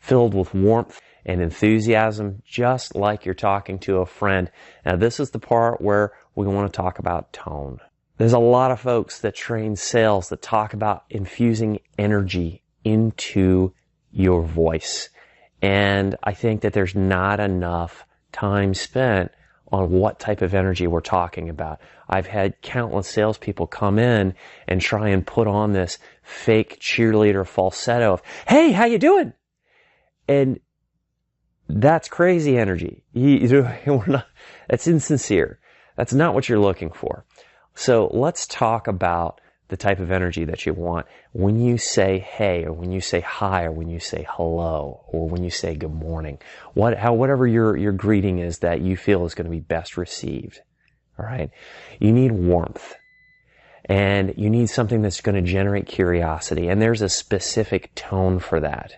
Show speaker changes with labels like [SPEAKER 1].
[SPEAKER 1] filled with warmth and enthusiasm, just like you're talking to a friend. Now, this is the part where we want to talk about tone. There's a lot of folks that train sales that talk about infusing energy into your voice. And I think that there's not enough time spent on what type of energy we're talking about. I've had countless salespeople come in and try and put on this fake cheerleader falsetto of, "Hey, how you doing?" And that's crazy energy. That's insincere. That's not what you're looking for. So let's talk about the type of energy that you want when you say hey, or when you say hi, or when you say hello, or when you say good morning. Whatever your greeting is that you feel is going to be best received. All right. You need warmth. And you need something that's going to generate curiosity. And there's a specific tone for that.